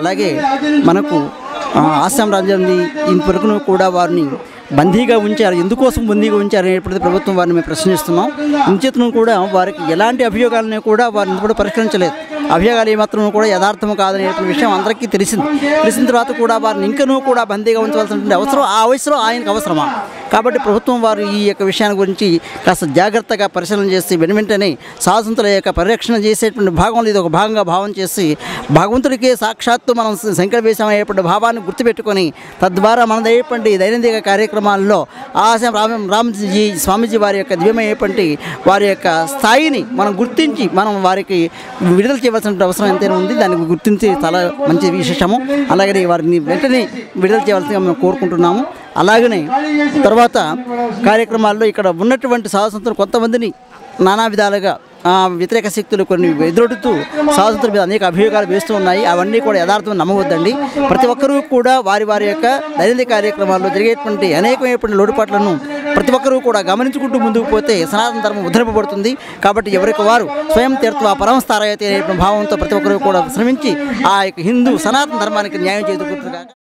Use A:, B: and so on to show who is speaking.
A: అలాగే మనకు ఆసాం రాజ్యాన్ని ఇంతవరకు కూడా వారిని బందీగా ఉంచారు. ఎందుకోసం బందీగా ఉంచారు అనేటువంటి ప్రభుత్వం వారిని మేము ప్రశ్నిస్తున్నాం. ఇంచేతను కూడా వారికి ఎలాంటి అభియోగాలని కూడా వారిని కూడా పరిష్కరించలేదు. అభియోగాలు ఏమాత్రం కూడా యథార్థం కాదనేటువంటి విషయం అందరికీ తెలిసిన తర్వాత కూడా వారిని ఇంకనూ కూడా బందీగా ఉంచవలసినటువంటి అవసరం ఆ వయసులో ఆయనకు అవసరమా? కాబట్టి ప్రభుత్వం వారు ఈ యొక్క విషయాన్ని గురించి కాస్త జాగ్రత్తగా పరిశీలన చేసి వెంటనే సాధుసంతుల యొక్క పరిరక్షణ చేసేటువంటి భాగంలో ఇది ఒక భాగంగా భావం చేసి భగవంతుడికే సాక్షాత్తు మనం సంకట వేసామయ్యేటువంటి భావాన్ని గుర్తుపెట్టుకొని తద్వారా మనదయ్యేటువంటి దైనందిక కార్యక్రమాల్లో ఆశయం రామజీ స్వామీజీ వారి యొక్క దివ్యమయ్యేటువంటి వారి యొక్క స్థాయిని మనం గుర్తించి మనం వారికి విడుదల చేయవలసిన అవసరం ఎంతైనా ఉంది. దాన్ని గుర్తించి చాలా మంచి విశేషము. అలాగే వారిని వెంటనే విడుదల చేయవలసిందిగా మేము కోరుకుంటున్నాము. అలాగనే తర్వాత కార్యక్రమాల్లో ఇక్కడ ఉన్నటువంటి సాధుసంతులు కొంతమందిని నానా విధాలుగా వ్యతిరేక శక్తులు కొన్ని ఎదురొడుతూ సాధుసంతుల మీద అనేక అభియోగాలు వేస్తూ ఉన్నాయి. అవన్నీ కూడా యథార్థం నమ్మవద్దండి. ప్రతి ఒక్కరూ కూడా వారి యొక్క దైనందిక కార్యక్రమాల్లో జరిగేటువంటి అనేకమైనటువంటి లోటుపాట్లను ప్రతి ఒక్కరూ కూడా గమనించుకుంటూ ముందుకు పోతే సనాతన ధర్మం ఉద్ధరింపబడుతుంది. కాబట్టి ఎవరికి వారు స్వయం తీర్థ పరమస్థారయతే అనే భావంతో ప్రతి ఒక్కరూ కూడా శ్రమించి ఆ యొక్క హిందూ సనాతన ధర్మానికి న్యాయం చేకూరుతారు.